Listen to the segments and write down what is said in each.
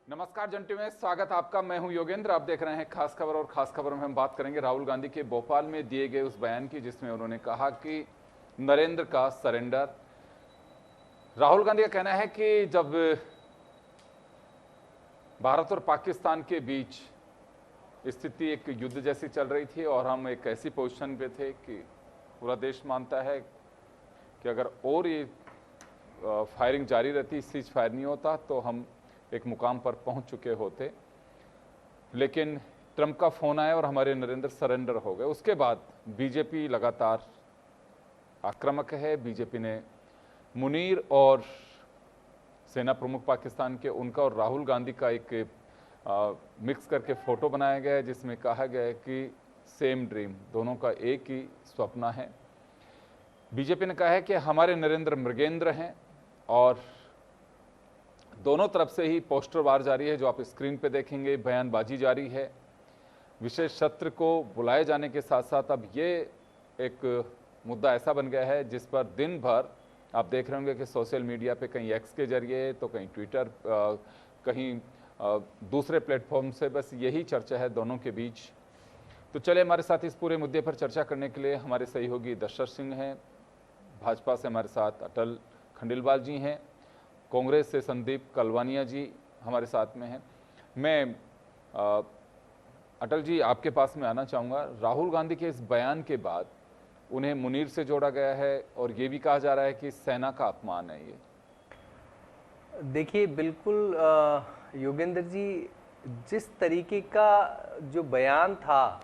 नमस्कार जंटी में स्वागत आपका। मैं हूं योगेंद्र। आप देख रहे हैं खास खबर, और खास खबर में हम बात करेंगे राहुल गांधी के भोपाल में दिए गए उस बयान की जिसमें उन्होंने कहा कि नरेंद्र का सरेंडर। राहुल गांधी का कहना है कि जब भारत और पाकिस्तान के बीच स्थिति एक युद्ध जैसी चल रही थी और हम एक ऐसी पोजीशन पे थे कि पूरा देश मानता है कि अगर और ये फायरिंग जारी रहती, सीज फायर नहीं होता तो हम एक मुकाम पर पहुंच चुके होते। लेकिन ट्रंप का फोन आया और हमारे नरेंद्र सरेंडर हो गए। उसके बाद बीजेपी लगातार आक्रामक है। बीजेपी ने मुनीर और सेना प्रमुख पाकिस्तान के उनका और राहुल गांधी का एक मिक्स करके फोटो बनाया गया है जिसमें कहा गया है कि सेम ड्रीम, दोनों का एक ही स्वप्न है। बीजेपी ने कहा है कि हमारे नरेंद्र मृगेंद्र हैं और दोनों तरफ से ही पोस्टर वार जारी है जो आप स्क्रीन पे देखेंगे। बयानबाजी जारी है। विशेष सत्र को बुलाए जाने के साथ साथ अब ये एक मुद्दा ऐसा बन गया है जिस पर दिन भर आप देख रहे होंगे कि सोशल मीडिया पे कहीं एक्स के जरिए तो कहीं ट्विटर, कहीं दूसरे प्लेटफॉर्म से बस यही चर्चा है दोनों के बीच। तो चले हमारे साथ इस पूरे मुद्दे पर चर्चा करने के लिए हमारे सहयोगी दशरथ सिंह हैं, भाजपा से हमारे साथ अटल खंडेलवाल जी हैं, कांग्रेस से संदीप कलवानिया जी हमारे साथ में हैं। मैं अटल जी आपके पास में आना चाहूँगा। राहुल गांधी के इस बयान के बाद उन्हें मुनीर से जोड़ा गया है और ये भी कहा जा रहा है कि सेना का अपमान है ये। देखिए बिल्कुल योगेंद्र जी, जिस तरीके का जो बयान था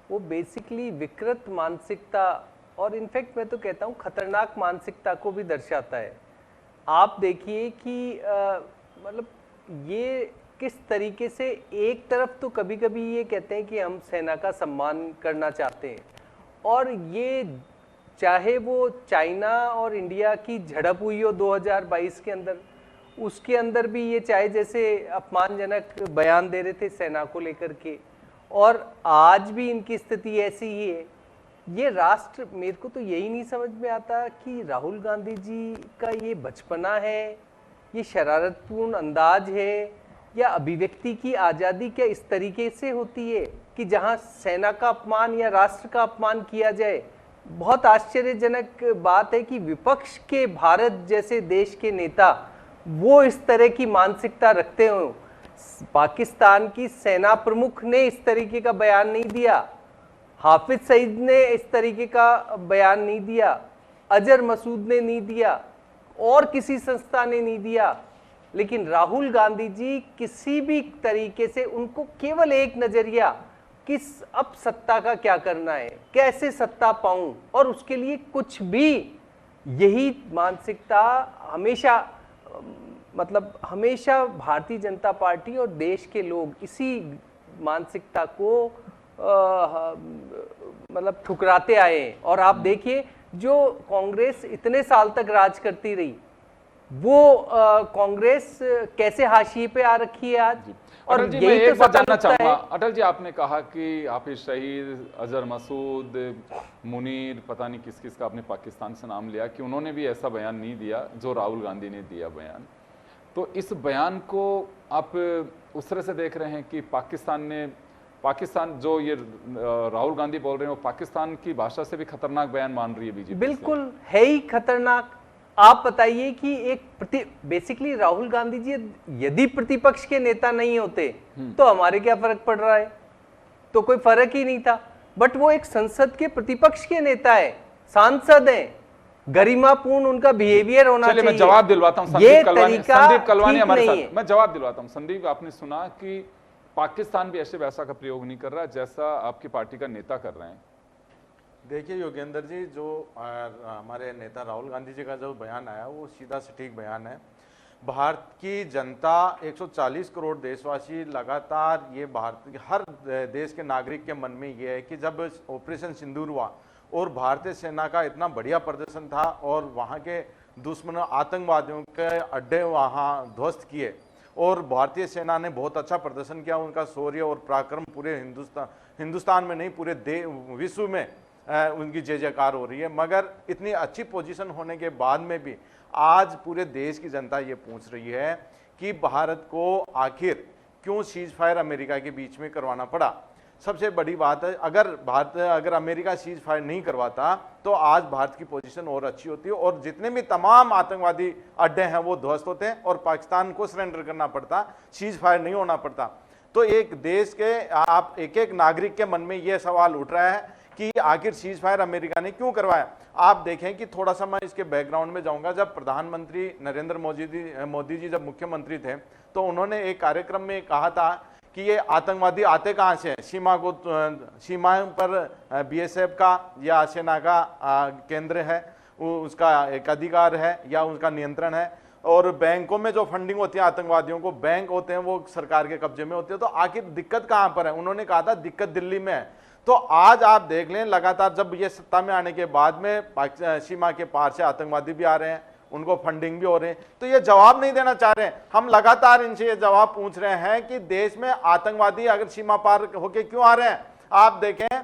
वो बेसिकली विकृत मानसिकता और इनफैक्ट मैं तो कहता हूँ खतरनाक मानसिकता को भी दर्शाता है। आप देखिए कि मतलब ये किस तरीके से एक तरफ तो कभी कभी ये कहते हैं कि हम सेना का सम्मान करना चाहते हैं, और ये चाहे वो चाइना और इंडिया की झड़प हुई हो 2022 के अंदर, उसके अंदर भी ये चाहे जैसे अपमानजनक बयान दे रहे थे सेना को लेकर के, और आज भी इनकी स्थिति ऐसी ही है। ये राष्ट्र, मेरे को तो यही नहीं समझ में आता कि राहुल गांधी जी का ये बचपना है, ये शरारतपूर्ण अंदाज है, या अभिव्यक्ति की आज़ादी क्या इस तरीके से होती है कि जहां सेना का अपमान या राष्ट्र का अपमान किया जाए। बहुत आश्चर्यजनक बात है कि विपक्ष के भारत जैसे देश के नेता वो इस तरह की मानसिकता रखते हो। पाकिस्तान की सेना प्रमुख ने इस तरीके का बयान नहीं दिया, हाफिज सईद ने इस तरीके का बयान नहीं दिया, अजहर मसूद ने नहीं दिया, और किसी संस्था ने नहीं दिया, लेकिन राहुल गांधी जी किसी भी तरीके से, उनको केवल एक नजरिया कि अब सत्ता का क्या करना है, कैसे सत्ता पाऊं, और उसके लिए कुछ भी, यही मानसिकता हमेशा, मतलब हमेशा भारतीय जनता पार्टी और देश के लोग इसी मानसिकता को मतलब ठुकराते आए हैं। और आप देखिए जो कांग्रेस इतने साल तक राज करती रही, वो कांग्रेस कैसे हाशिए पे आ रखी है आज। और अटल जी, मैं एक बात जानना चाहूंगा। अटल जी, आपने कहा कि हाफिज सईद, अजहर मसूद, मुनीर, पता नहीं किस किस का आपने पाकिस्तान से नाम लिया, कि उन्होंने भी ऐसा बयान नहीं दिया जो राहुल गांधी ने दिया बयान। तो इस बयान को आप उस तरह से देख रहे हैं कि पाकिस्तान जो ये राहुल गांधी बोल रहे हैं वो पाकिस्तान की भाषा से भी खतरनाक बयान मान रही है बीजेपी। बिल्कुल है ही खतरनाक। आप बताइए कि एक बेसिकली राहुल गांधी जी यदि प्रतिपक्ष के नेता नहीं होते तो हमारे क्या फर्क पड़ रहा है, तो कोई फर्क ही नहीं था। बट वो एक संसद के प्रतिपक्ष के नेता है, सांसद हैं, गरिमापूर्ण उनका बिहेवियर होना चाहिए। मैं जवाब दिलवाता हूं संदीप कलवानी हमारे साथ, मैं जवाब दिलवाता हूं। संदीप, आपने सुना कि पाकिस्तान भी ऐसे वैसा का प्रयोग नहीं कर रहा जैसा आपकी पार्टी का नेता कर रहे हैं। देखिए योगेंद्र जी, जो हमारे नेता राहुल गांधी जी का जो बयान आया वो सीधा सटीक बयान है। भारत की जनता 140 करोड़ देशवासी लगातार, ये भारत के हर देश के नागरिक के मन में ये है कि जब ऑपरेशन सिंदूर हुआ और भारतीय सेना का इतना बढ़िया प्रदर्शन था और वहाँ के दुश्मनों आतंकवादियों के अड्डे वहाँ ध्वस्त किए और भारतीय सेना ने बहुत अच्छा प्रदर्शन किया, उनका शौर्य और पराक्रम पूरे हिंदुस्तान में नहीं पूरे विश्व में उनकी जय जयकार हो रही है। मगर इतनी अच्छी पोजीशन होने के बाद में भी आज पूरे देश की जनता ये पूछ रही है कि भारत को आखिर क्यों सीज फायर अमेरिका के बीच में करवाना पड़ा। सबसे बड़ी बात है, अगर अमेरिका सीज फायर नहीं करवाता तो आज भारत की पोजीशन और अच्छी होती है और जितने भी तमाम आतंकवादी अड्डे हैं वो ध्वस्त होते हैं और पाकिस्तान को सरेंडर करना पड़ता, सीज फायर नहीं होना पड़ता। तो एक देश के आप एक नागरिक के मन में यह सवाल उठ रहा है कि आखिर सीज फायर अमेरिका ने क्यों करवाया। आप देखें कि थोड़ा सा मैं इसके बैकग्राउंड में जाऊंगा। जब प्रधानमंत्री नरेंद्र मोदी जी जब मुख्यमंत्री थे तो उन्होंने एक कार्यक्रम में कहा था कि ये आतंकवादी आते कहाँ से हैं, सीमा पर बीएसएफ का या सेना का केंद्र है, उसका एक अधिकार है या उसका नियंत्रण है, और बैंकों में जो फंडिंग होती है आतंकवादियों को, बैंक होते हैं वो सरकार के कब्जे में होते हैं। तो आखिर दिक्कत कहाँ पर है? उन्होंने कहा था दिक्कत दिल्ली में है। तो आज आप देख लें, लगातार जब ये सत्ता में आने के बाद में सीमा के पार से आतंकवादी भी आ रहे हैं, उनको फंडिंग भी हो रहे हैं, तो ये जवाब नहीं देना चाह रहे हैं। हम लगातार इनसे ये जवाब पूछ रहे हैं कि देश में आतंकवादी अगर सीमा पार होके क्यों आ रहे हैं। आप देखें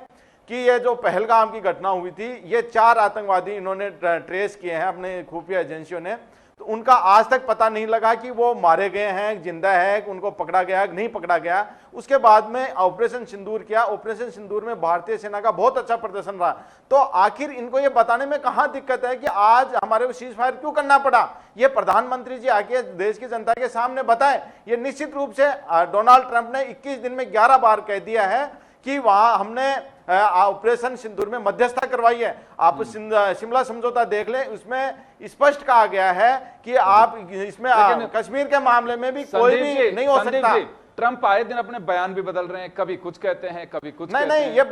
कि ये जो पहलगाम की घटना हुई थी, ये 4 आतंकवादी इन्होंने ट्रेस किए हैं अपने खुफिया एजेंसियों ने, तो उनका आज तक पता नहीं लगा कि वो मारे गए हैं, जिंदा है, उनको पकड़ा गया नहीं पकड़ा गया। उसके बाद में ऑपरेशन सिंदूर किया। ऑपरेशन सिंदूर में भारतीय सेना का बहुत अच्छा प्रदर्शन रहा। तो आखिर इनको ये बताने में कहाँ दिक्कत है कि आज हमारे को सीज फायर क्यों करना पड़ा? ये प्रधानमंत्री जी आके देश की जनता के सामने बताएं। ये निश्चित रूप से डोनाल्ड ट्रंप ने 21 दिन में 11 बार कह दिया है कि वहां हमने ऑपरेशन सिंदूर में मध्यस्थता करवाई है। आप शिमला समझौता देख लें, उसमें स्पष्ट कहा गया है कि आप इसमें कश्मीर के मामले में भी कोई भी नहीं हो सकता। ट्रंप आए दिन अपने बयान भी बदल रहे हैं, कभी कुछ कहते हैं, कभी कुछ नहीं नहीं, ये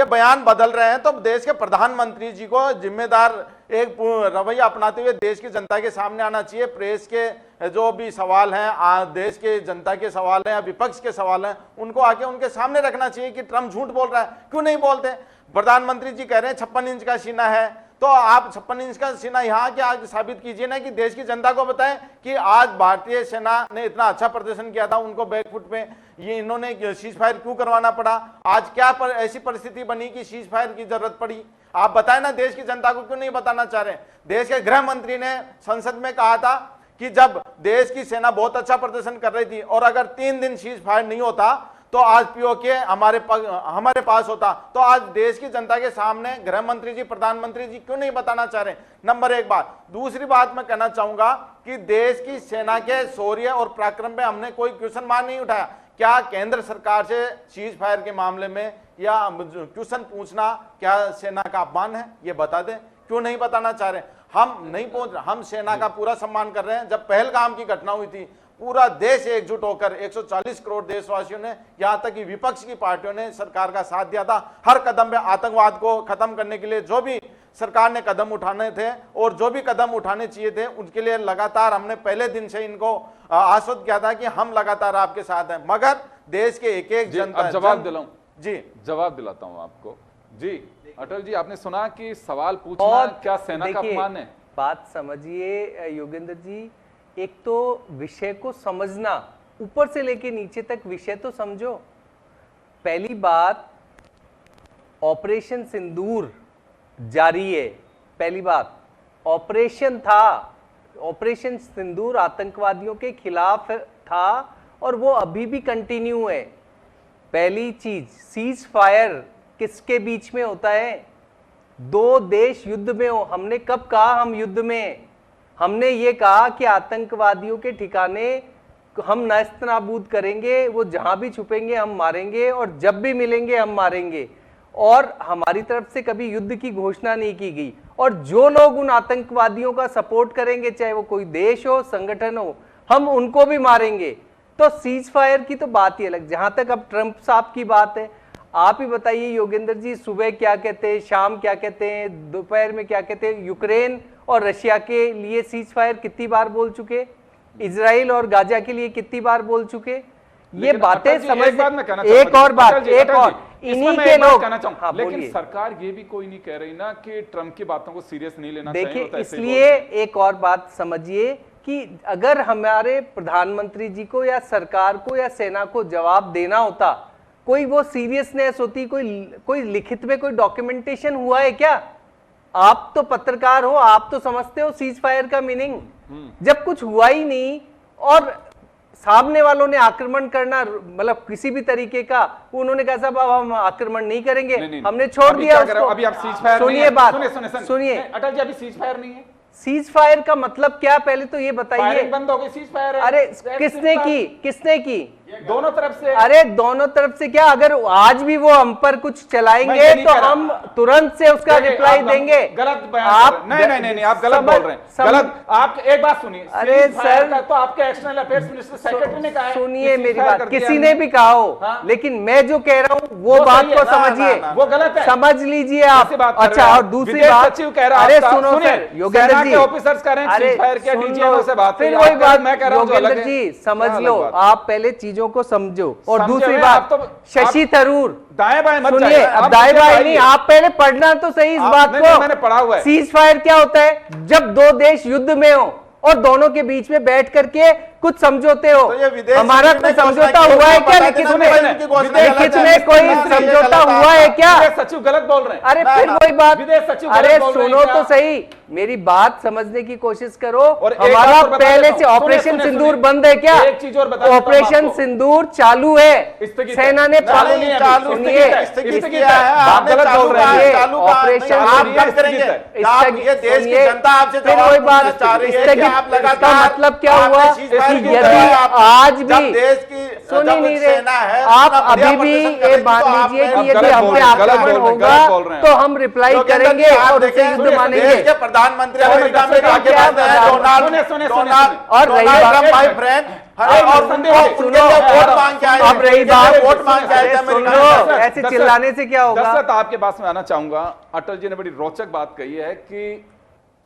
बयान बदल रहे हैं तो देश के प्रधानमंत्री जी को जिम्मेदार एक रवैया अपनाते हुए देश की जनता के सामने आना चाहिए। प्रेस के जो भी सवाल हैं, देश के जनता के सवाल हैं, विपक्ष के सवाल हैं, उनको आके उनके सामने रखना चाहिए कि ट्रंप झूठ बोल रहा है। क्यों नहीं बोलते? प्रधानमंत्री जी कह रहे हैं 56 इंच का सीना है, तो आप 56 इंच का सीना यहाँ के आज साबित कीजिए ना, कि देश की जनता को बताएं कि आज भारतीय सेना ने इतना अच्छा प्रदर्शन किया था, उनको बैकफुट पे ये इन्होंने सीज फायर क्यों करवाना पड़ा? आज क्या ऐसी परिस्थिति बनी कि सीज फायर की जरूरत पड़ी? आप बताएं ना, देश की जनता को क्यों नहीं बताना चाह रहे? देश के गृह मंत्री ने संसद में कहा था कि जब देश की सेना बहुत अच्छा प्रदर्शन कर रही थी और अगर 3 दिन सीज फायर नहीं होता तो आज पीओके हमारे पास होता। तो आज देश की जनता के सामने गृह मंत्री जी, प्रधानमंत्री जी क्यों नहीं बताना चाह रहे? नंबर 1 बात। दूसरी बात मैं कहना चाहूंगा कि देश की सेना के शौर्य और पराक्रम पे हमने कोई क्वेश्चन मार्क नहीं उठाया। क्या केंद्र सरकार से सीज फायर के मामले में या क्वेश्चन पूछना क्या सेना का अपमान है? ये बता दें, क्यों नहीं बताना चाह रहे? हम नहीं पहुंच रहे, हम सेना का पूरा सम्मान कर रहे हैं। जब पहलगाम की घटना हुई थी, पूरा देश एकजुट होकर 140 करोड़ देशवासियों ने, यहां तक कि विपक्ष की पार्टियों ने सरकार का साथ दिया था। हर कदम पे आतंकवाद को खत्म करने के लिए जो भी सरकार ने कदम उठाने थे और जो भी कदम उठाने चाहिए थे, उनके लिए लगातार हमने पहले दिन से इनको आश्वस्त किया था कि हम लगातार आपके साथ हैं। मगर देश के एक जनता, जवाब दिलाऊं जी, जवाब दिलाता हूं आपको जी। अटल जी, आपने सुना कि सवाल पूछना क्या सेना का अपमान है? बात समझिए योगेंद्र जी, एक तो विषय को समझना, ऊपर से लेके नीचे तक विषय तो समझो। पहली बात, ऑपरेशन सिंदूर जारी है। पहली बात, ऑपरेशन था, ऑपरेशन सिंदूर आतंकवादियों के खिलाफ था और वो अभी भी कंटिन्यू है। पहली चीज, सीज फायर किसके बीच में होता है? 2 देश युद्ध में हो। हमने कब कहा हम युद्ध में? हमने ये कहा कि आतंकवादियों के ठिकाने हम नष्ट नाबूद करेंगे, वो जहां भी छुपेंगे हम मारेंगे और जब भी मिलेंगे हम मारेंगे। और हमारी तरफ से कभी युद्ध की घोषणा नहीं की गई। और जो लोग उन आतंकवादियों का सपोर्ट करेंगे, चाहे वो कोई देश हो, संगठन हो, हम उनको भी मारेंगे। तो सीज फायर की तो बात ही अलग। जहां तक अब ट्रंप साहब की बात है, आप ही बताइए योगेंद्र जी, सुबह क्या कहते हैं, शाम क्या कहते हैं, दोपहर में क्या कहते हैं? यूक्रेन और रशिया के लिए सीज फायर कितनी बार बोल चुके? इजराइल और गाजा के लिए कितनी बार बोल चुके? ये बातें समझ। एक और बात, एक और, इन्हीं के लोग, हाँ, लेकिन सरकार ये भी कोई नहीं कह रही ना कि ट्रंप की बातों को सीरियस नहीं लेना चाहिए। देखिए, इसलिए एक और बात समझिए कि अगर हमारे प्रधानमंत्री जी को या सरकार को या सेना को जवाब देना होता, कोई वो सीरियसनेस होती, कोई लिखित में कोई डॉक्यूमेंटेशन हुआ है क्या? आप तो पत्रकार हो, आप तो समझते हो सीज फायर का मीनिंग। जब कुछ हुआ ही नहीं और सामने वालों ने आक्रमण करना, मतलब किसी भी तरीके का, उन्होंने कहा साहब अब हम आक्रमण नहीं करेंगे, हमने छोड़ दिया उसको। अभी आप सीज फायर, सुनिए बात, सुनिए अटल जी, अभी सीज फायर नहीं है। सीज फायर का मतलब क्या, पहले तो ये बताइए। बंद हो गई, सीज फायर है। अरे किसने की? किसने की? दोनों तरफ से। अरे दोनों तरफ से क्या? अगर आज भी वो हम पर कुछ चलाएंगे तो हम तुरंत से उसका रिप्लाई देंगे। गलत बयान आप नहीं, आप गलत बोल रहे हैं, गलत। आप एक बात सुनिए। अरे सर, तो आपके एक्सटर्नल अफेयर्स मिनिस्टर सेक्रेटरी ने कहा है। सुनिए मेरी बात, किसी ने भी कहा हो, लेकिन मैं जो कह रहा हूँ वो बात को समझिए, वो गलत है, समझ लीजिए आप। अच्छा, और दूसरी बात, सचिव कह रहा है, अरे सुनो सर, योगेंद्र जी, ऑफिसर्स कह रहे हैं सीज फायर किया, डीजीएमओ से बात, फिर वही बात मैं कह रहा हूँ, योगेंद्र जी समझ लो, आप पहले चीजों को समझो। और दूसरी बात, शशि थरूर, दाएं बाएं मत सुनिए, अब दाएं बाएं नहीं, आप पहले पढ़ना तो सही इस बात को। मैंने पढ़ा हुआ है। सीज फायर क्या होता है? जब 2 देश युद्ध में हो और दोनों के बीच में बैठ करके कुछ समझौते हो। तो ये विदेश हमारा कोई समझौता हुआ है क्या? लिखित में कोई समझौता हुआ है क्या? सचिव गलत बोल रहे हैं। अरे फिर वही बात, विदेश सचिव अरे बोल रहे हैं सुनो क्या? तो सही, मेरी बात समझने की कोशिश करो। और एक बात हमारा और बता पहले देता से हूं, ऑपरेशन सुनिए, सिंदूर सुनिए। बंद है क्या? एक चीज और बता देता हूं ऑपरेशन आपको। सिंदूर चालू है, स्थगित सेना ने चालू नहीं है, चालू सुनिए, स्थगित स्थगित किया है। है, आप आपने गलत चालू बोल रहे कहा हैं। है, चालू कहा है। ऑपरेशन आप सुनिए, कब करेंगे? स्थगित आप है। ये देश की सुनिए, जनता आपसे फिर जवाब वही बात, पूछना चाह रही है कि स्थगित, आप इसका लगातार मतलब क्या आपने हुआ ceasefire कि क्यों यदि कराया? आप आज जब भी देश की सुन ही जब नहीं रहे, सेना है, आप इतना बढ़िया अभी भी प्रदर्शन ये करेगी, मान तो लीजिए आपने- कि यदि गलत हम बोल पे रहे हैं, गलत आक्रमण बोल रहे हैं, होगा गलत बोल रहे हैं। तो हम रिप्लाई योगेंद्र करेंगे जी, आप और उसे देखें, युद्ध देश मानेंगे। के प्रधानमंत्री और अमेरिका में क्या जाके बैठे हैं, प्रधान- डोनाल्ड सुनिए, सुनिए, डोनाल्ड और रही डोनाल्ड बात- ट्रम्प माय फ्रेंड, और संदेश उनको सुनो, उनके लिए वोट मांग के आए हैं। अब रही उनके बात- लिए वोट मांग के आए थे अरे सुन अमेरिका लो, में। ऐसे चिल्लाने से क्या होगा? दशरथ, आपके पास में आना चाहूंगा। अटल जी ने बड़ी रोचक बात कही है कि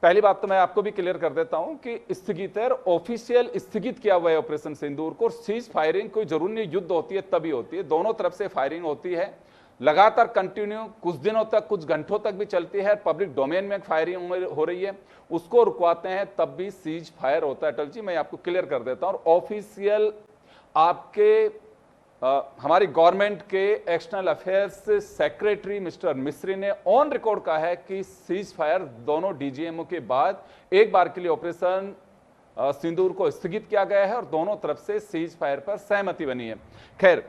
पहली बात तो मैं आपको भी क्लियर कर देता हूं कि स्थगित है, ऑफिशियल स्थगित किया हुआ है ऑपरेशन सिंदूर को। सीज फायरिंग कोई जरूरी नहीं, युद्ध होती है तभी होती है, दोनों तरफ से फायरिंग होती है लगातार, कंटिन्यू, कुछ दिनों तक, कुछ घंटों तक भी चलती है। पब्लिक डोमेन में फायरिंग हो रही है, उसको रुकवाते हैं तब भी सीज फायर होता है। अटल जी, मैं आपको क्लियर कर देता हूं। और ऑफिशियल आपके हमारी गवर्नमेंट के एक्सटर्नल अफेयर्स सेक्रेटरी मिस्टर मिस्री ने ऑन रिकॉर्ड कहा है कि सीज फायर दोनों डीजीएमओ के बाद एक बार के लिए ऑपरेशन सिंदूर को स्थगित किया गया है और दोनों तरफ से सीज फायर पर सहमति बनी है। खैर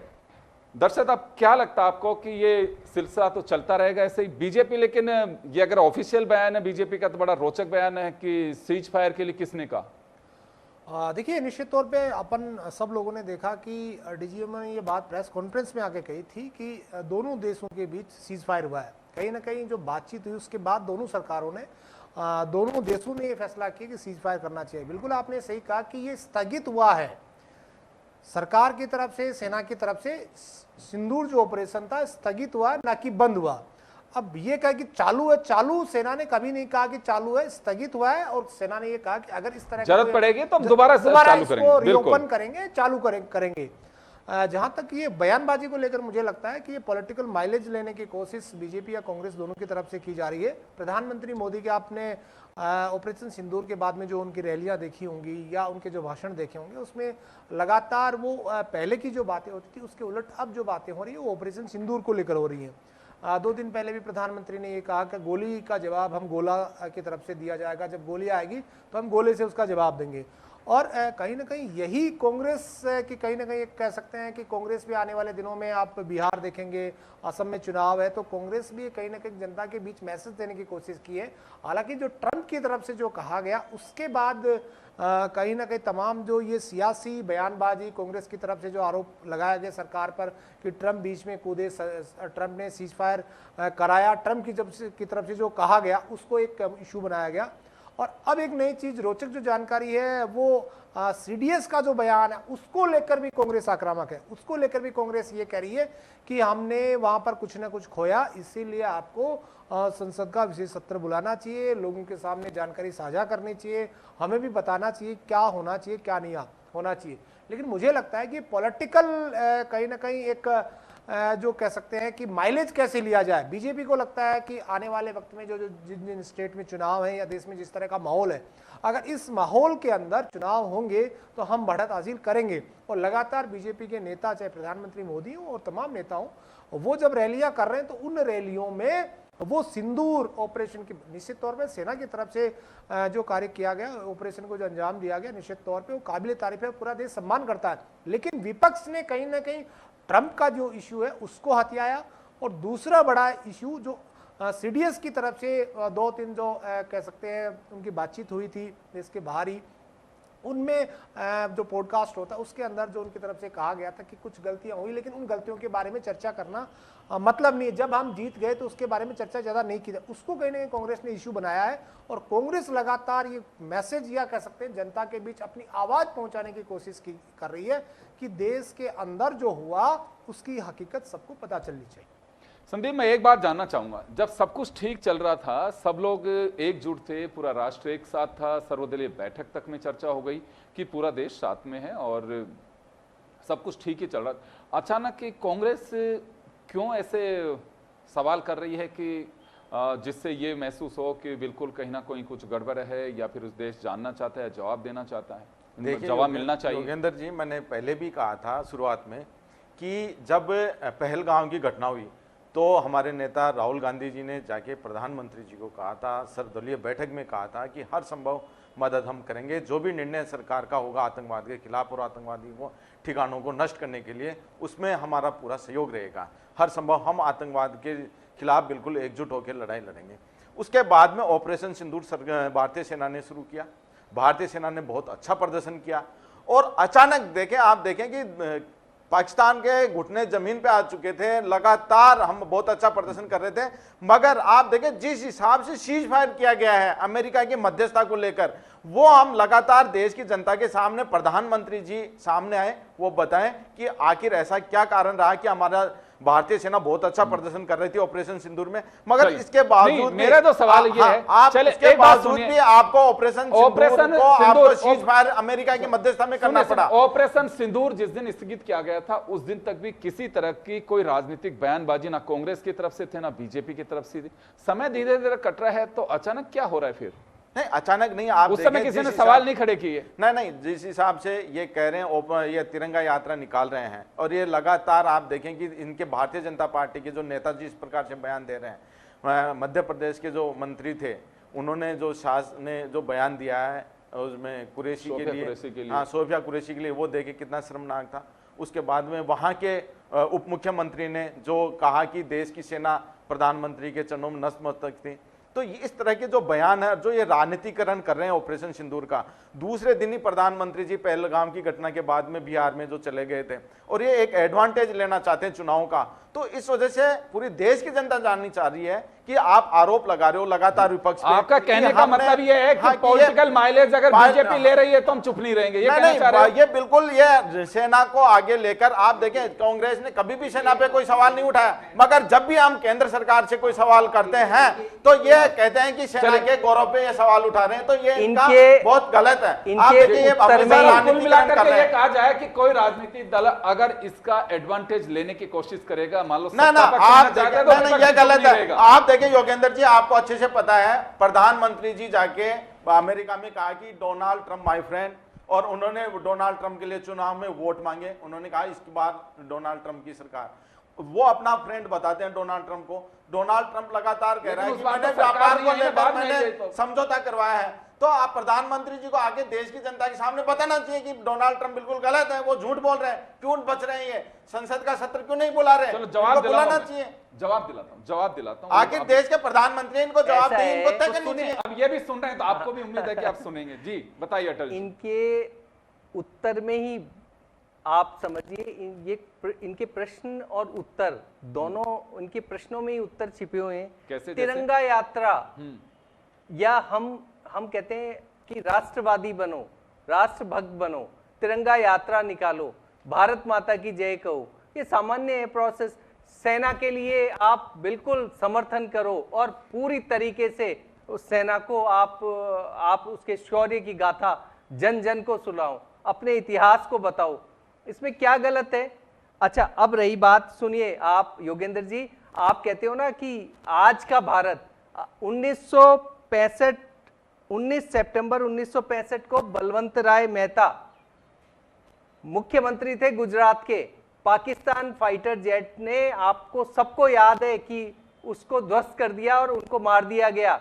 दर्शक, अब क्या लगता है आपको कि ये सिलसिला तो चलता रहेगा ऐसे ही? बीजेपी, लेकिन ये अगर ऑफिशियल बयान है बीजेपी का तो बड़ा रोचक बयान है कि सीज फायर के लिए किसने कहा? देखिए, निश्चित तौर पे अपन सब लोगों ने देखा कि डीजीएमओ ने ये बात प्रेस कॉन्फ्रेंस में आके कही थी कि दोनों देशों के बीच सीज फायर हुआ है। कहीं ना कहीं जो बातचीत हुई उसके बाद दोनों सरकारों ने, दोनों देशों ने ये फैसला किया कि सीज फायर करना चाहिए। बिल्कुल आपने सही कहा कि ये स्थगित हुआ है, सरकार की तरफ से, सेना की तरफ से सिंदूर जो ऑपरेशन था स्थगित हुआ, ना कि बंद हुआ। अब ये कहा कि चालू है, चालू सेना ने कभी नहीं कहा कि चालू है, स्थगित हुआ है। और सेना ने ये कहा कि अगर इस तरह जरूरत पड़ेगी तो हम दोबारा चालू करेंगे, रिओपन करेंगे, चालू करेंगे। जहां तक ये बयानबाजी को लेकर मुझे लगता है कि ये पॉलिटिकल माइलेज लेने की कोशिश बीजेपी या कांग्रेस दोनों की तरफ से की जा रही है। प्रधानमंत्री मोदी के आपने ऑपरेशन सिंदूर के बाद में जो उनकी रैलियां देखी होंगी या उनके जो भाषण देखे होंगे, उसमें लगातार वो पहले की जो बातें होती थी उसके उलट अब जो बातें हो रही है वो ऑपरेशन सिंदूर को लेकर हो रही हैं। 2 दिन पहले भी प्रधानमंत्री ने ये कहा कि गोली का जवाब हम गोला की तरफ से दिया जाएगा, जब गोली आएगी तो हम गोले से उसका जवाब देंगे। और कहीं ना कहीं यही कांग्रेस की कहीं ना कहीं कह सकते हैं कि कांग्रेस भी आने वाले दिनों में, आप बिहार देखेंगे, असम में चुनाव है, तो कांग्रेस भी कहीं ना कहीं जनता के बीच मैसेज देने की कोशिश की है। हालांकि जो ट्रंप की तरफ से जो कहा गया उसके बाद कहीं ना कहीं तमाम जो ये सियासी बयानबाजी, कांग्रेस की तरफ से जो आरोप लगाया गया सरकार पर कि ट्रंप बीच में कूदे, ट्रंप ने सीज फायर कराया, ट्रंप की तरफ से जो कहा गया उसको एक इशू बनाया गया। और अब एक नई चीज, रोचक जो जानकारी है वो सीडीएस का जो बयान है उसको लेकर भी कांग्रेस आक्रामक है। उसको लेकर भी कांग्रेस ये कह रही है कि हमने वहां पर कुछ ना कुछ खोया, इसीलिए आपको संसद का विशेष सत्र बुलाना चाहिए, लोगों के सामने जानकारी साझा करनी चाहिए, हमें भी बताना चाहिए क्या होना चाहिए, क्या नहीं होना चाहिए। लेकिन मुझे लगता है कि पॉलिटिकल कहीं ना कहीं एक जो कह सकते हैं कि माइलेज कैसे लिया जाए, बीजेपी को लगता है कि आने वाले वक्त में जो जिन जिन स्टेट में चुनाव है या देश में जिस तरह का माहौल है, अगर इस माहौल के अंदर चुनाव होंगे तो हम बढ़त हासिल करेंगे। और लगातार बीजेपी के नेता, चाहे प्रधानमंत्री मोदी हो और तमाम नेता हो, वो जब रैलियां कर रहे हैं तो उन रैलियों में वो सिंदूर ऑपरेशन की, निश्चित तौर पे सेना की तरफ से जो कार्य किया गया, ऑपरेशन को जो अंजाम दिया गया, निश्चित तौर पे वो काबिल तारीफ है, पूरा देश सम्मान करता है। लेकिन विपक्ष ने कहीं ना कहीं ट्रंप का जो इशू है उसको हथियाया। और दूसरा बड़ा इशू जो सीडीएस की तरफ से 2-3 जो कह सकते हैं उनकी बातचीत हुई थी देश के बाहर ही, उनमें जो पॉडकास्ट होता है उसके अंदर जो उनकी तरफ से कहा गया था कि कुछ गलतियां हुई, लेकिन उन गलतियों के बारे में चर्चा करना मतलब नहीं है। जब हम जीत गए तो उसके बारे में चर्चा ज़्यादा नहीं की, उसको कहीं ना कहीं कांग्रेस ने इशू बनाया है। और कांग्रेस लगातार ये मैसेज या कह सकते हैं जनता के बीच अपनी आवाज़ पहुंचाने की कोशिश कर रही है कि देश के अंदर जो हुआ उसकी हकीकत सबको पता चलनी चाहिए। संदीप, मैं एक बात जानना चाहूंगा, जब सब कुछ ठीक चल रहा था, सब लोग एकजुट थे, पूरा राष्ट्र एक साथ था, सर्वदलीय बैठक तक में चर्चा हो गई कि पूरा देश साथ में है और सब कुछ ठीक ही चल रहा था, अचानक कांग्रेस क्यों ऐसे सवाल कर रही है कि जिससे ये महसूस हो कि बिल्कुल कहीं ना कहीं कुछ गड़बड़ है, या फिर उस देश जानना चाहता है, जवाब देना चाहता है? देखिए जवाब मिलना चाहिए। योगेंद्र जी, मैंने पहले भी कहा था शुरुआत में कि जब पहलगाम की घटना हुई तो हमारे नेता राहुल गांधी जी ने जाके प्रधानमंत्री जी को कहा था, सर्वदलीय बैठक में कहा था कि हर संभव मदद हम करेंगे, जो भी निर्णय सरकार का होगा आतंकवाद के खिलाफ और आतंकवादी को ठिकानों को नष्ट करने के लिए, उसमें हमारा पूरा सहयोग रहेगा। हर संभव हम आतंकवाद के खिलाफ बिल्कुल एकजुट होकर लड़ाई लड़ेंगे। उसके बाद में ऑपरेशन सिंदूर भारतीय सेना ने शुरू किया। भारतीय सेना ने बहुत अच्छा प्रदर्शन किया और अचानक आप देखें कि पाकिस्तान के घुटने जमीन पे आ चुके थे, लगातार हम बहुत अच्छा प्रदर्शन कर रहे थे, मगर आप देखें जिस हिसाब से सीज फायर किया गया है अमेरिका की मध्यस्थता को लेकर, वो हम लगातार देश की जनता के सामने, प्रधानमंत्री जी सामने आए, वो बताएं कि आखिर ऐसा क्या कारण रहा कि हमारा भारतीय सेना बहुत अच्छा प्रदर्शन कर रही थी ऑपरेशन सिंदूर में, मगर इसके बावजूद मेरा तो सवाल ये है, इसके बावजूद भी आपको ऑपरेशन सीज फायर अमेरिका की मध्यस्थता में करना पड़ा। ऑपरेशन सिंदूर जिस दिन स्थगित किया गया था, उस दिन तक भी किसी तरह की कोई राजनीतिक बयानबाजी ना कांग्रेस की तरफ से थे ना बीजेपी की तरफ से थी। समय धीरे धीरे कट रहा है, तो अचानक क्या हो रहा है फिर? नहीं, अचानक नहीं। आप उस समय किसी ने सवाल नहीं खड़े किए। नहीं, जिस हिसाब से ये कह रहे हैं, ये तिरंगा यात्रा निकाल रहे हैं और ये लगातार आप देखें कि इनके भारतीय जनता पार्टी के जो नेता जिस प्रकार से बयान दे रहे हैं, मध्य प्रदेश के जो मंत्री थे उन्होंने जो बयान दिया है उसमें कुरैशी के लिए, हाँ, सोफिया कुरैशी के लिए, वो देखे कितना शर्मनाक था। उसके बाद में वहां के उप मुख्यमंत्री ने जो कहा कि देश की सेना प्रधानमंत्री के चरणों में नतमस्तक थी। तो इस तरह के जो बयान है, जो ये राजनीतिकरण कर रहे हैं ऑपरेशन सिंदूर का, दूसरे दिन ही प्रधानमंत्री जी पहलगाम की घटना के बाद में बिहार में जो चले गए थे और ये एक एडवांटेज लेना चाहते हैं चुनाव का। तो इस वजह से पूरी देश की जनता जाननी चाह रही है कि आप आरोप लगा रहे हो लगातार विपक्ष पे। आपका कहने का मतलब ये है कि पॉलिटिकल माइलेज अगर बीजेपी ले रही है तो हम चुप नहीं रहेंगे, ये कहना चाह रहे हैं? ये बिल्कुल, ये सेना को आगे लेकर, आप देखें कांग्रेस ने कभी भी सेना पे कोई सवाल नहीं उठाया, मगर जब भी हम केंद्र सरकार से कोई सवाल करते हैं तो ये कहते हैं कि सेना के गौरव पे ये सवाल उठा रहे हैं, तो ये इनका बहुत गलत है। आप देखिए ये कुल मिलाकर के ये कहा जाए कि कोई राजनीतिक दल अगर इसका एडवांटेज लेने की कोशिश करेगा, मान लो ना आप देखें, ये गलत है। आप देखें योगेंद्र जी, आपको अच्छे से पता है प्रधानमंत्री जी जाके अमेरिका में कहा कि डोनाल्ड ट्रंप माय फ्रेंड, और उन्होंने डोनाल्ड ट्रंप के लिए चुनाव में वोट मांगे। उन्होंने कहा इस बार डोनाल्ड ट्रंप की सरकार, वो अपना फ्रेंड बताते हैं डोनाल्ड ट्रंप को। डोनाल्ड ट्रंप लगातार कह रहा है कि मैंने व्यापार को लेकर मैंने समझौता करवाया है। तो आप प्रधानमंत्री जी को आगे देश की जनता के सामने बताना चाहिए कि डोनाल्ड ट्रंप बिल्कुल गलत है, वो झूठ बोल रहे हैं, क्यों बच रहे हैं, ये संसद का सत्र क्यों नहीं बुला रहे? चलो जवाब बुलाना चाहिए। जवाब दिलाता हूं। आखिर देश के प्रधानमंत्री इनको जवाब दें, इनको तय करनी चाहिए। अब ये भी सुन रहे हैं तो आपको भी उम्मीद है कि आप सुनेंगे। जी बताइए अटल जी। इनके उत्तर में ही आप समझिए, इनके प्रश्न और उत्तर दोनों, इनके प्रश्नों में ही उत्तर छिपे हुए हैं। कैसे? तिरंगा यात्रा, या हम कहते हैं कि राष्ट्रवादी बनो, राष्ट्रभक्त बनो, तिरंगा यात्रा निकालो, भारत माता की जय कहो, ये सामान्य है प्रोसेस। सेना के लिए आप बिल्कुल समर्थन करो और पूरी तरीके से उस सेना को आप उसके शौर्य की गाथा जन जन को सुनाओ, अपने इतिहास को बताओ, इसमें क्या गलत है? अच्छा, अब रही बात, सुनिए आप योगेंद्र जी, आप कहते हो ना कि आज का भारत 19 सितंबर 1965 को बलवंत राय मेहता मुख्यमंत्री थे गुजरात के, पाकिस्तान फाइटर जेट ने, आपको सबको याद है कि उसको ध्वस्त कर दिया और उनको मार दिया गया।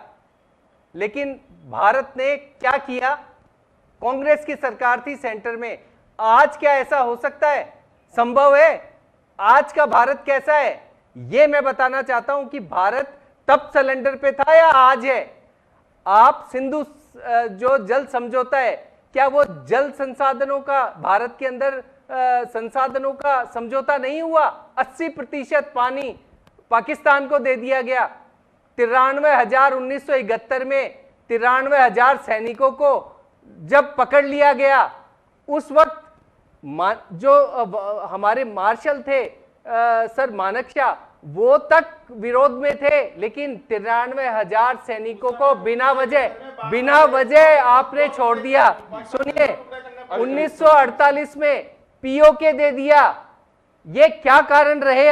लेकिन भारत ने क्या किया? कांग्रेस की सरकार थी सेंटर में। आज क्या ऐसा हो सकता है? संभव है? आज का भारत कैसा है ये मैं बताना चाहता हूं कि भारत तब सिलेंडर पे था या आज है? आप सिंधु जो जल समझौता है, क्या वो जल संसाधनों का, भारत के अंदर संसाधनों का समझौता नहीं हुआ? 80% पानी पाकिस्तान को दे दिया गया। 93,000 1971 में 93,000 सैनिकों को जब पकड़ लिया गया, उस वक्त जो हमारे मार्शल थे सर मानेकशॉ, वो तक विरोध में थे, लेकिन 93,000 सैनिकों को बिना वजह आपने छोड़ दिया। सुनिए, 1948 में पीओके दे दिया। ये क्या कारण रहे?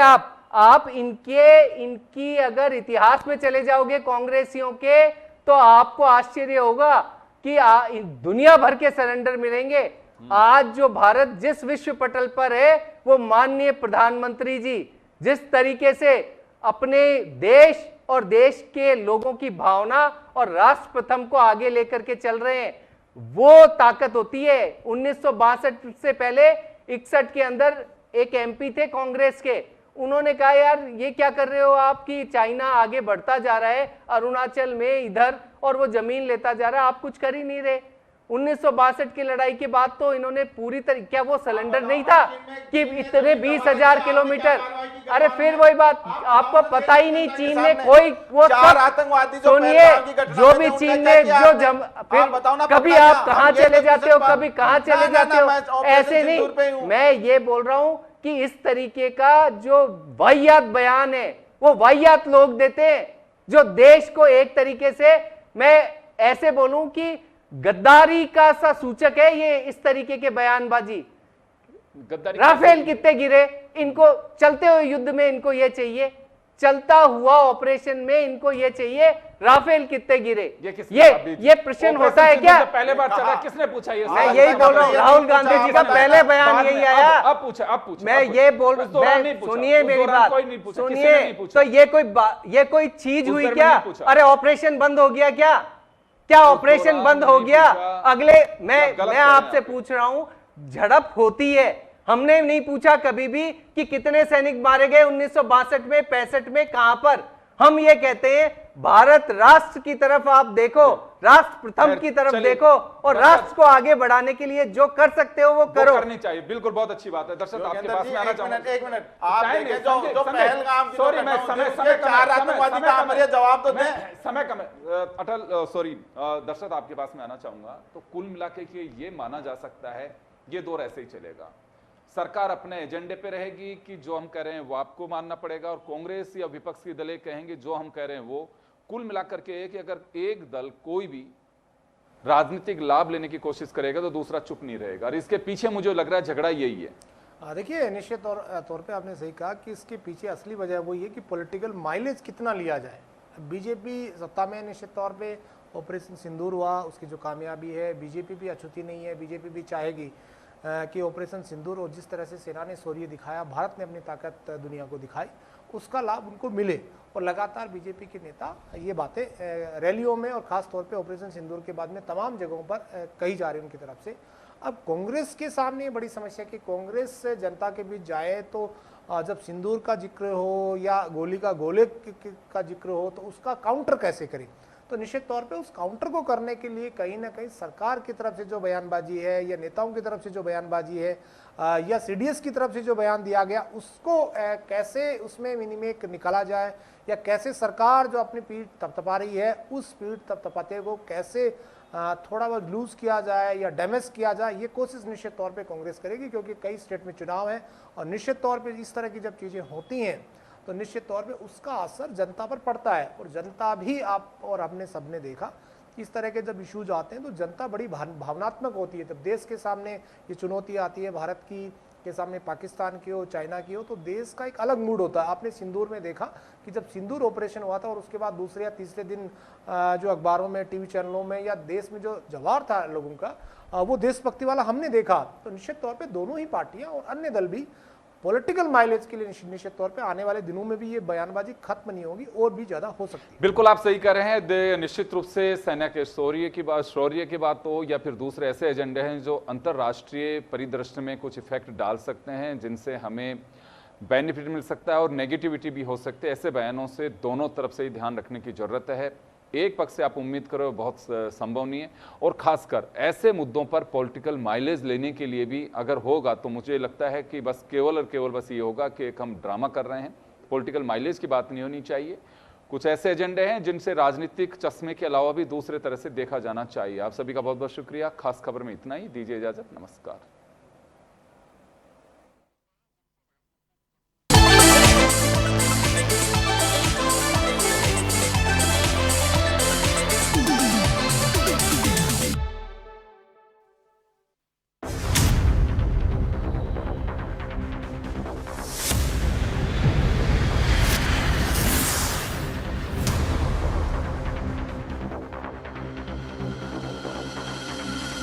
आप इनकी अगर इतिहास में चले जाओगे कांग्रेसियों के, तो आपको आश्चर्य होगा कि दुनिया भर के सरेंडर मिलेंगे। आज जो भारत जिस विश्व पटल पर है, वो माननीय प्रधानमंत्री जी जिस तरीके से अपने देश और देश के लोगों की भावना और राष्ट्र प्रथम को आगे लेकर के चल रहे हैं, वो ताकत होती है। 1962 से पहले 61 के अंदर एक एमपी थे कांग्रेस के, उन्होंने कहा यार ये क्या कर रहे हो आप, कि चाइना आगे बढ़ता जा रहा है अरुणाचल में इधर, और वो जमीन लेता जा रहा है, आप कुछ कर ही नहीं रहे। 1962 की लड़ाई के बाद तो इन्होंने पूरी तरीके, क्या वो सिलेंडर नहीं था कि इतने 20,000 किलोमीटर, अरे फिर वही बात, आपको पता ही नहीं चीन ने कोई वो सब, सुनिए जो भी चीन ने फिर कभी आप कहां चले जाते हो, कभी कहां चले जाते हो, ऐसे नहीं। मैं ये बोल रहा हूं कि इस तरीके का जो वाहियात बयान है वो वाहियात लोग देते हैं, जो देश को एक तरीके से, मैं ऐसे बोलूं कि गद्दारी का सा सूचक है ये इस तरीके के बयानबाजी। राफेल कितने गिरे, इनको चलते हुए युद्ध में इनको ये चाहिए, चलता हुआ ऑपरेशन में इनको ये चाहिए, राफेल कितने गिरे, ये प्रश्न होता है क्या? पहले बार चला, किसने पूछा ये? मैं यही बोल रहा हूँ, राहुल गांधी जी का पहले बयान यही आया। अब पूछा मैं ये बोल रहा हूँ, सुनिए मेरी बात, सुनिए, तो ये कोई चीज हुई क्या? अरे ऑपरेशन बंद हो गया क्या ऑपरेशन बंद हो गया? अगले मैं आपसे पूछ रहा हूं, झड़प होती है, हमने नहीं पूछा कभी भी कि कितने सैनिक मारे गए 1962 में, 65 में, कहां पर। हम ये कहते हैं भारत राष्ट्र की तरफ आप देखो, राष्ट्र प्रथम की तरफ देखो, और राष्ट्र को आगे बढ़ाने के लिए जो कर सकते हो वो करो। करनी चाहिए, बिल्कुल, बहुत अच्छी बात है। दर्शक आपके पास में आना चाहूंगा। एक मिनट, आप देखें जो पहलगाम की, सॉरी मैं समय चार आतंकवादी कहां पर है, जवाब तो दें। समय कम है अटल, सॉरी दर्शक आपके पास में आना चाहूंगा। तो कुल मिला के ये माना जा सकता है ये दौर ऐसे ही चलेगा, सरकार अपने एजेंडे पे रहेगी कि जो हम कह रहे हैं वो आपको मानना पड़ेगा, और कांग्रेस या विपक्ष के दल कहेंगे जो हम कह रहे हैं वो। कुल मिलाकर के कि अगर एक दल कोई भी राजनीतिक लाभ लेने की कोशिश करेगा तो दूसरा चुप नहीं रहेगा, और इसके पीछे मुझे लग रहा है झगड़ा यही है। देखिए, निश्चित तौर पे आपने सही कहा कि इसके पीछे असली वजह वो ये कि पॉलिटिकल माइलेज कितना लिया जाए। बीजेपी सत्ता में निश्चित तौर पे ऑपरेशन सिंदूर हुआ, उसकी जो कामयाबी है, बीजेपी भी अछूती नहीं है, बीजेपी भी चाहेगी कि ऑपरेशन सिंदूर और जिस तरह से सेना ने शौर्य दिखाया, भारत ने अपनी ताकत दुनिया को दिखाई, उसका लाभ उनको मिले। और लगातार बीजेपी के नेता ये बातें रैलियों में और ख़ास तौर पे ऑपरेशन सिंदूर के बाद में तमाम जगहों पर कही जा रही है उनकी तरफ से। अब कांग्रेस के सामने बड़ी समस्या कि कांग्रेस जनता के बीच जाए तो जब सिंदूर का जिक्र हो या गोली का गोले का जिक्र हो तो उसका काउंटर कैसे करें। तो निश्चित तौर पे उस काउंटर को करने के लिए कहीं ना कहीं सरकार की तरफ से जो बयानबाजी है या नेताओं की तरफ से जो बयानबाजी है या सीडीएस की तरफ से जो बयान दिया गया उसको कैसे उसमें मिनिमेट निकाला जाए, या कैसे सरकार जो अपनी पीठ थपथपा रही है उस पीठ थपथपाते को कैसे थोड़ा बहुत लूज किया जाए या डैमेज किया जाए, ये कोशिश निश्चित तौर पे कांग्रेस करेगी। क्योंकि कई स्टेट में चुनाव है और निश्चित तौर पे इस तरह की जब चीज़ें होती हैं तो निश्चित तौर पे उसका असर जनता पर पड़ता है। और जनता भी, आप और हमने सबने देखा, इस तरह के जब इश्यूज आते हैं तो जनता बड़ी भावनात्मक होती है। जब देश के सामने ये चुनौती आती है, भारत की के सामने पाकिस्तान की हो, चाइना की हो, तो देश का एक अलग मूड होता है। आपने सिंदूर में देखा कि जब सिंदूर ऑपरेशन हुआ था और उसके बाद दूसरे या तीसरे दिन जो अखबारों में, टीवी चैनलों में या देश में जो जवाब था लोगों का वो देशभक्ति वाला हमने देखा। तो निश्चित तौर पे दोनों ही पार्टियां और अन्य दल भी पॉलिटिकल माइलेज के लिए निश्चित तौर पे आने वाले दिनों में भी ये बयानबाजी खत्म नहीं होगी और भी ज्यादा हो सकती है। बिल्कुल आप सही कह रहे हैं। निश्चित रूप से सेना के शौर्य की बात हो या फिर दूसरे ऐसे एजेंडे हैं जो अंतर्राष्ट्रीय परिदृश्य में कुछ इफेक्ट डाल सकते हैं, जिनसे हमें बेनिफिट मिल सकता है और नेगेटिविटी भी हो सकती है, ऐसे बयानों से दोनों तरफ से ही ध्यान रखने की जरूरत है। एक पक्ष से आप उम्मीद करो बहुत संभव नहीं है, और खासकर ऐसे मुद्दों पर पॉलिटिकल माइलेज लेने के लिए भी अगर होगा तो मुझे लगता है कि बस केवल और केवल बस ये होगा कि एक हम ड्रामा कर रहे हैं। पॉलिटिकल माइलेज की बात नहीं होनी चाहिए। कुछ ऐसे एजेंडे हैं जिनसे राजनीतिक चश्मे के अलावा भी दूसरे तरह से देखा जाना चाहिए। आप सभी का बहुत बहुत शुक्रिया। खास खबर में इतना ही, दीजिए इजाजत, नमस्कार।